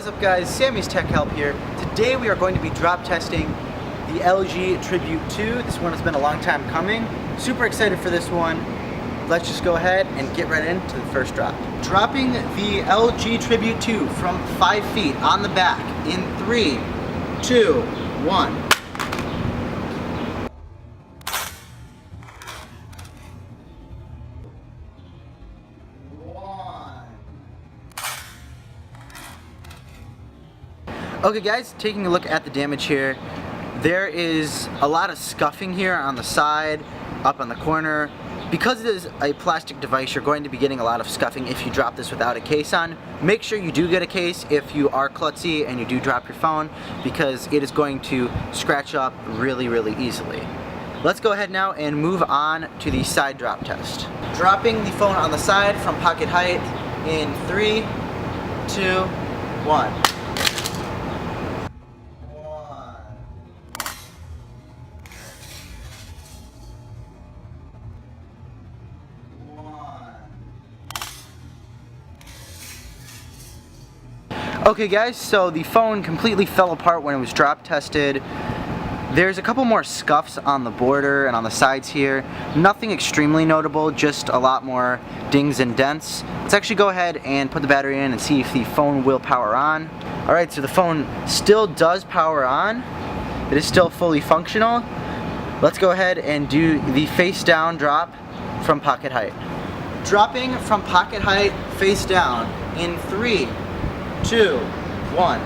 What's up guys, Sammy's Tech Help here. Today we are going to be drop testing the LG Tribute 2. This one has been a long time coming. Super excited for this one. Let's just go ahead and get right into the first drop. Dropping the LG Tribute 2 from 5 feet on the back in 3, 2, 1. Okay guys, taking a look at the damage here, there is a lot of scuffing here on the side, up on the corner. Because it is a plastic device, you're going to be getting a lot of scuffing if you drop this without a case on. Make sure you do get a case if you are klutzy and you do drop your phone, because it is going to scratch up really easily. Let's go ahead now and move on to the side drop test. Dropping the phone on the side from pocket height in 3, 2, 1. Okay guys, so the phone completely fell apart when it was drop tested. There's a couple more scuffs on the border and on the sides here. Nothing extremely notable, just a lot more dings and dents. Let's actually go ahead and put the battery in and see if the phone will power on. Alright, so the phone still does power on. It is still fully functional. Let's go ahead and do the face down drop from pocket height. Dropping from pocket height face down in 3, 2, 1.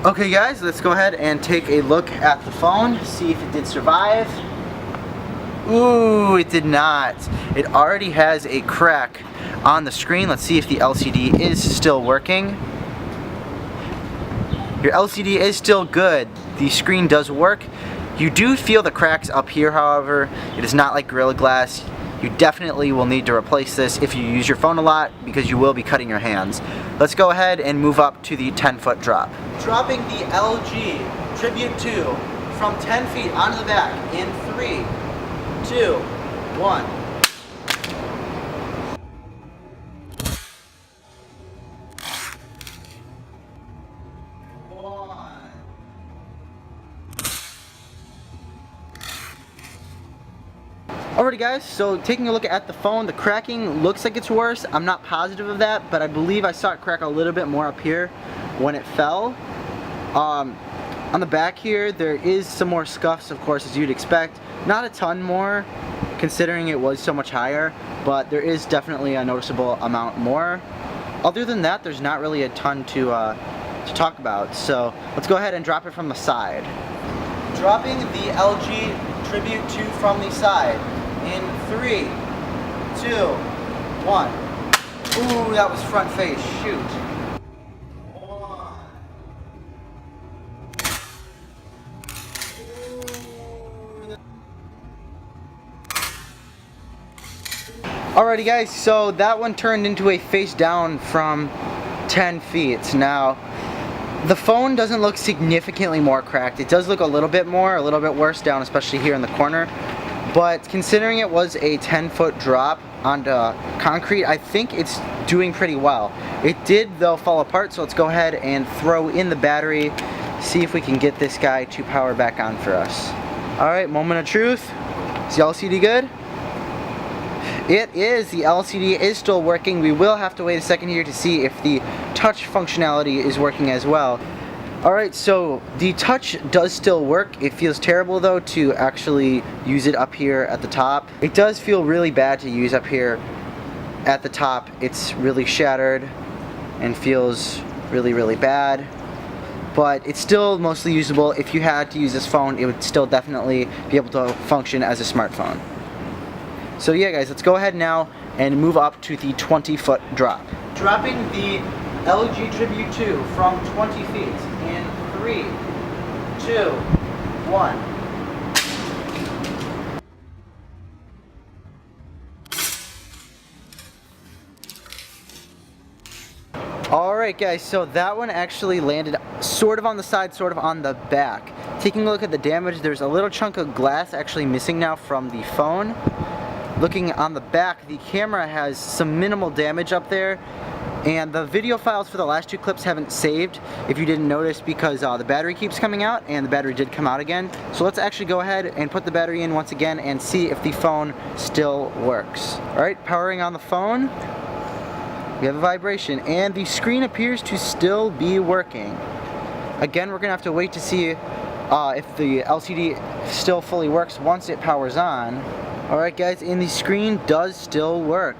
Okay guys, let's go ahead and take a look at the phone, see if it did survive. Ooh, it did not. It already has a crack on the screen. Let's see if the LCD is still working. Your LCD is still good. The screen does work. You do feel the cracks up here, however. It is not like Gorilla Glass. You definitely will need to replace this if you use your phone a lot, because you will be cutting your hands. Let's go ahead and move up to the 10-foot drop. Dropping the LG Tribute 2 from 10 feet onto the back in 3, 2, 1. Alrighty guys, so taking a look at the phone, the cracking looks like it's worse. I'm not positive of that, but I believe I saw it crack a little bit more up here when it fell. On the back here, there is some more scuffs, of course, as you'd expect. Not a ton more, considering it was so much higher, but there is definitely a noticeable amount more. Other than that, there's not really a ton to talk about, so let's go ahead and drop it from the side. Dropping the LG Tribute 2 from the side in 3, 2, 1. Ooh, that was front face, shoot. Alrighty guys, so that one turned into a face down from 10 feet. Now, the phone doesn't look significantly more cracked. It does look a little bit worse down, especially here in the corner. But considering it was a 10-foot drop onto concrete, I think it's doing pretty well. It did, though, fall apart, so let's go ahead and throw in the battery, see if we can get this guy to power back on for us. Alright, moment of truth. Is the LCD good? It is. The LCD is still working. We will have to wait a second here to see if the touch functionality is working as well. Alright, so the touch does still work. It feels terrible though to actually use it up here at the top. It does feel really bad to use up here at the top. It's really shattered and feels really bad. But it's still mostly usable. If you had to use this phone, it would still definitely be able to function as a smartphone. So yeah guys, let's go ahead now and move up to the 20-foot drop. Dropping the LG Tribute 2 from 20 feet in 3, 2, 1. Alright. Alright guys, so that one actually landed sort of on the side, sort of on the back. Taking a look at the damage, there's a little chunk of glass actually missing now from the phone. Looking on the back, the camera has some minimal damage up there. And the video files for the last two clips haven't saved, if you didn't notice, because the battery keeps coming out, and the battery did come out again. So let's actually go ahead and put the battery in once again and see if the phone still works. Alright, powering on the phone. We have a vibration, and the screen appears to still be working. Again, we're going to have to wait to see if the LCD still fully works once it powers on. Alright guys, and the screen does still work.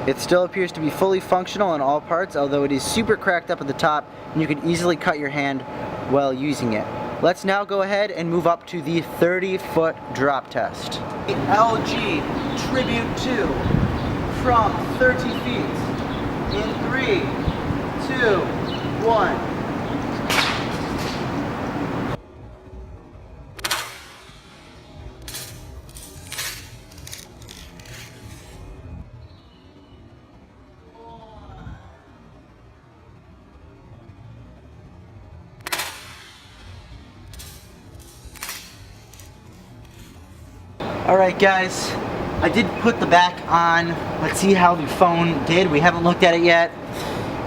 It still appears to be fully functional in all parts, although it is super cracked up at the top, and you could easily cut your hand while using it. Let's now go ahead and move up to the 30-foot drop test. The LG Tribute 2 from 30 feet in 3, 2, 1. Alright guys, I did put the back on. Let's see how the phone did. We haven't looked at it yet.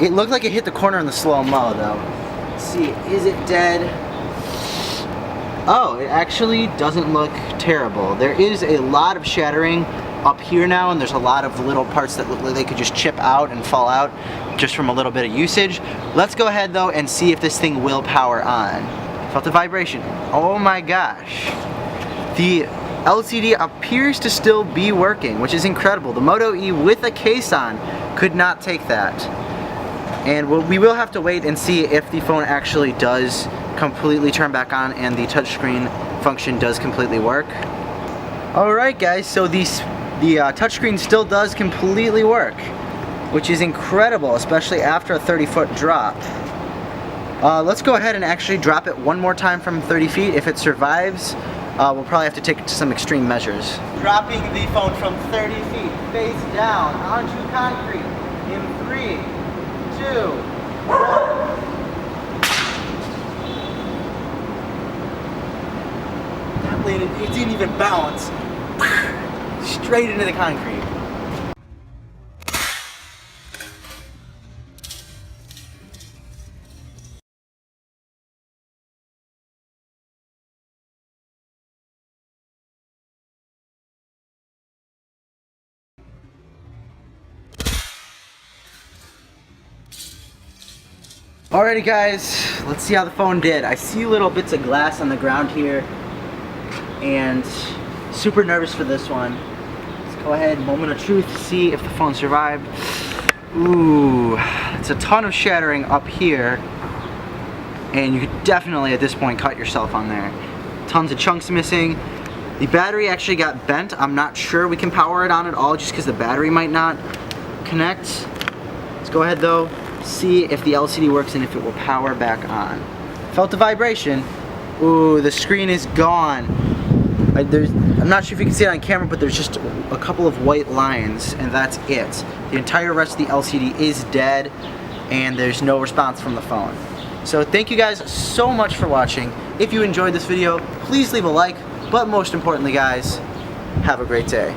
It looked like it hit the corner in the slow-mo though. Let's see, is it dead? Oh, it actually doesn't look terrible. There is a lot of shattering up here now, and there's a lot of little parts that look like they could just chip out and fall out just from a little bit of usage. Let's go ahead though and see if this thing will power on. Felt the vibration. Oh my gosh. The LCD appears to still be working, which is incredible. The Moto E with a case on could not take that. And we will have to wait and see if the phone actually does completely turn back on and the touchscreen function does completely work. Alright guys, so the touchscreen still does completely work, which is incredible, especially after a 30-foot drop. Let's go ahead and actually drop it one more time from 30 feet. If it survives, we'll probably have to take it to some extreme measures. Dropping the phone from 30 feet, face down, onto concrete, in 3, 2, 1. That landed, it didn't even bounce. Straight into the concrete. Alrighty guys, let's see how the phone did. I see little bits of glass on the ground here, and super nervous for this one. Let's go ahead, moment of truth, to see if the phone survived. Ooh, it's a ton of shattering up here, and you could definitely at this point cut yourself on there. Tons of chunks missing. The battery actually got bent. I'm not sure we can power it on at all just because the battery might not connect. Let's go ahead though, see if the LCD works and if it will power back on. Felt the vibration. Ooh, the screen is gone. I'm not sure if you can see it on camera, but there's just a couple of white lines, and that's it. The entire rest of the LCD is dead, and there's no response from the phone. So thank you guys so much for watching. If you enjoyed this video, please leave a like, but most importantly guys, have a great day.